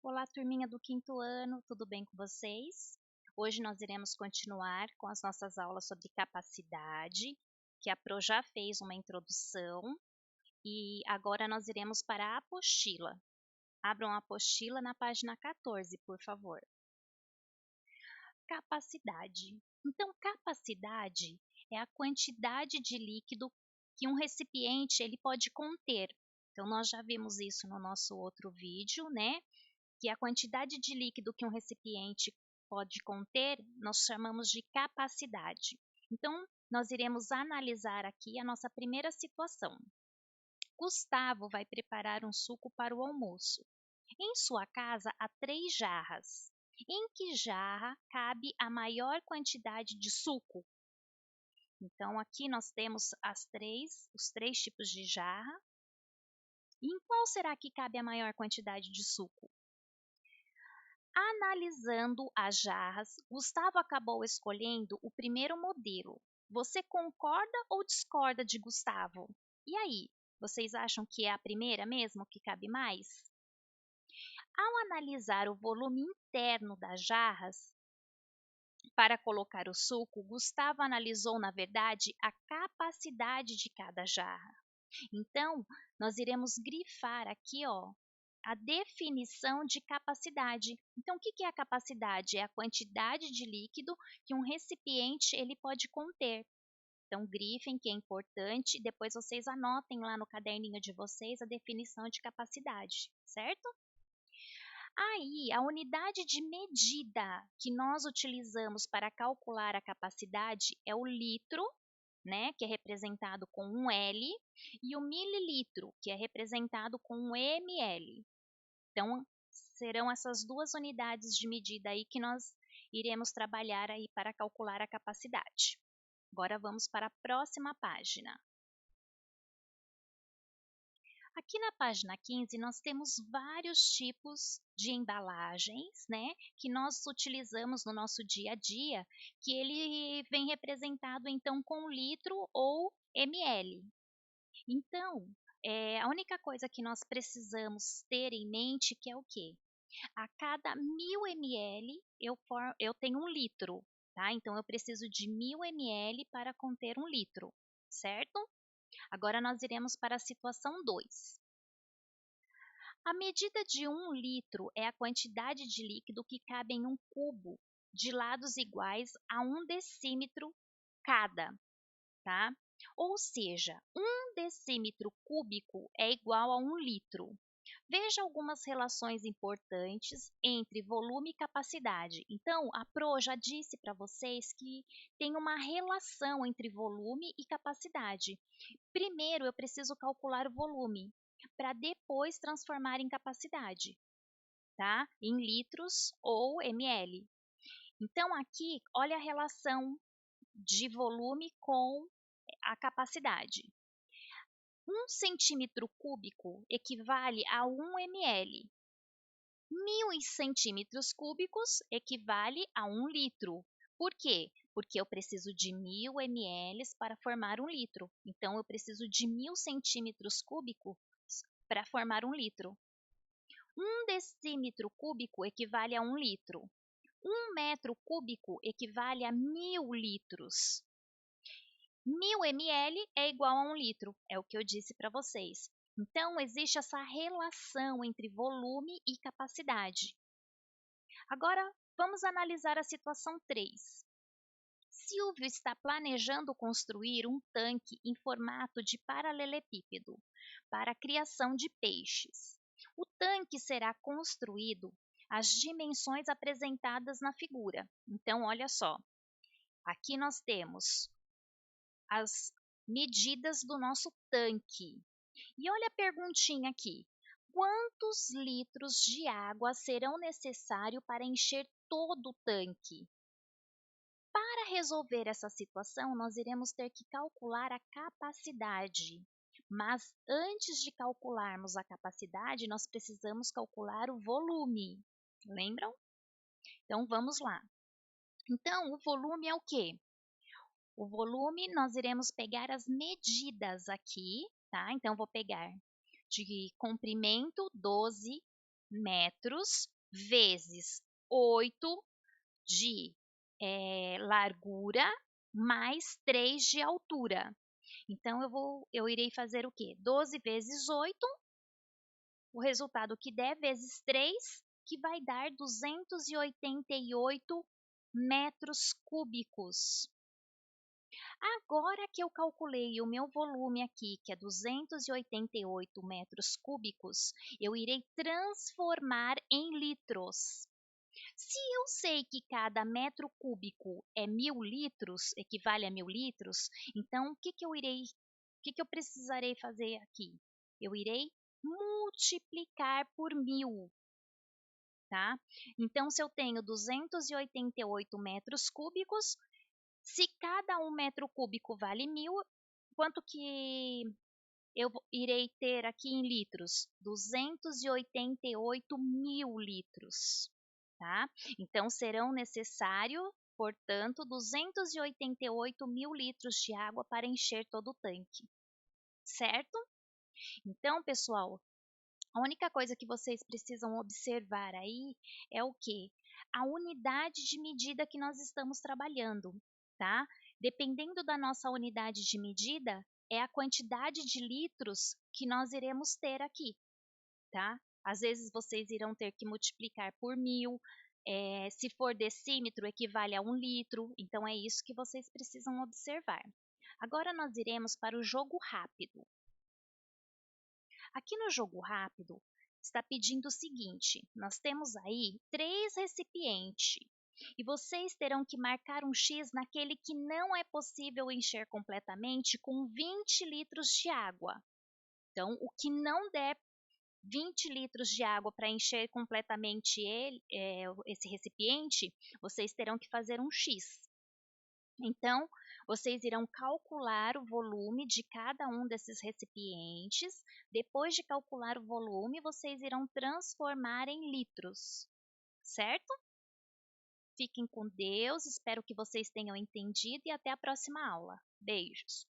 Olá, turminha do quinto ano, tudo bem com vocês? Hoje nós iremos continuar com as nossas aulas sobre capacidade, que a Pro já fez uma introdução, e agora nós iremos para a apostila. Abram a apostila na página 14, por favor. Capacidade. Então, capacidade é a quantidade de líquido que um recipiente ele pode conter. Então, nós já vimos isso no nosso outro vídeo, né? Que a quantidade de líquido que um recipiente pode conter, nós chamamos de capacidade. Então, nós iremos analisar aqui a nossa primeira situação. Gustavo vai preparar um suco para o almoço. Em sua casa há 3 jarras. Em que jarra cabe a maior quantidade de suco? Então, aqui nós temos os três tipos de jarra. E em qual será que cabe a maior quantidade de suco? Analisando as jarras, Gustavo acabou escolhendo o primeiro modelo. Você concorda ou discorda de Gustavo? E aí, vocês acham que é a primeira mesmo que cabe mais? Ao analisar o volume interno das jarras para colocar o suco, Gustavo analisou, na verdade, a capacidade de cada jarra. Então, nós iremos grifar aqui, ó, a definição de capacidade. Então, o que é a capacidade? É a quantidade de líquido que um recipiente ele pode conter. Então, grifem que é importante, depois vocês anotem lá no caderninho de vocês a definição de capacidade, certo? Aí, a unidade de medida que nós utilizamos para calcular a capacidade é o litro, né, que é representado com um L, e o mililitro, que é representado com um ml. Então, serão essas duas unidades de medida aí que nós iremos trabalhar aí para calcular a capacidade. Agora vamos para a próxima página. Aqui na página 15 nós temos vários tipos de embalagens, né, que nós utilizamos no nosso dia a dia, que ele vem representado então com litro ou ml. Então, a única coisa que nós precisamos ter em mente que é o quê? A cada 1000 ml eu tenho 1 litro, tá? Então eu preciso de 1000 ml para conter 1 litro, certo? Agora nós iremos para a situação 2. A medida de 1 litro é a quantidade de líquido que cabe em um cubo de lados iguais a 1 decímetro cada, tá? Ou seja, 1 decímetro cúbico é igual a 1 litro. Veja algumas relações importantes entre volume e capacidade. Então, a Pro já disse para vocês que tem uma relação entre volume e capacidade. Primeiro, eu preciso calcular o volume, para depois transformar em capacidade, tá? Em litros ou ml. Então, aqui, olha a relação de volume com a capacidade. 1 centímetro cúbico equivale a 1 ml. 1000 centímetros cúbicos equivale a 1 litro. Por quê? Porque eu preciso de 1000 ml para formar 1 litro. Então, eu preciso de 1000 centímetros cúbicos para formar 1 litro. 1 decímetro cúbico equivale a 1 litro. 1 metro cúbico equivale a 1000 litros. 1000 ml é igual a 1 litro, é o que eu disse para vocês. Então, existe essa relação entre volume e capacidade. Agora, vamos analisar a situação 3. Silvio está planejando construir um tanque em formato de paralelepípedo para a criação de peixes. O tanque será construído às dimensões apresentadas na figura. Então, olha só. Aqui nós temos as medidas do nosso tanque. E olha a perguntinha aqui. Quantos litros de água serão necessários para encher todo o tanque? Para resolver essa situação, nós iremos ter que calcular a capacidade. Mas antes de calcularmos a capacidade, nós precisamos calcular o volume. Lembram? Então, vamos lá. Então, o volume é o quê? O volume, nós iremos pegar as medidas aqui, tá? Então, vou pegar de comprimento 12 metros vezes 8 de largura mais 3 de altura. Então eu irei fazer o quê? 12 vezes 8, o resultado que der vezes 3, que vai dar 288 metros cúbicos. Agora que eu calculei o meu volume aqui, que é 288 metros cúbicos, eu irei transformar em litros. Se eu sei que cada metro cúbico é 1.000 litros, equivale a 1.000 litros, então o que eu precisarei fazer aqui? Eu irei multiplicar por 1.000, tá? Então, se eu tenho 288 metros cúbicos, se cada um metro cúbico vale 1.000, quanto que eu irei ter aqui em litros? 288.000 litros, tá? Então, serão necessários, portanto, 288.000 litros de água para encher todo o tanque, certo? Então, pessoal, a única coisa que vocês precisam observar aí é o quê? A unidade de medida que nós estamos trabalhando, tá? Dependendo da nossa unidade de medida, é a quantidade de litros que nós iremos ter aqui, tá? Às vezes vocês irão ter que multiplicar por 1.000, se for decímetro, equivale a 1 litro, então é isso que vocês precisam observar. Agora nós iremos para o jogo rápido. Aqui no jogo rápido, está pedindo o seguinte: nós temos aí 3 recipientes e vocês terão que marcar um X naquele que não é possível encher completamente com 20 litros de água. Então, o que não der 20 litros de água para encher completamente esse recipiente, vocês terão que fazer um X. Então, vocês irão calcular o volume de cada um desses recipientes. Depois de calcular o volume, vocês irão transformar em litros, certo? Fiquem com Deus, espero que vocês tenham entendido e até a próxima aula. Beijos!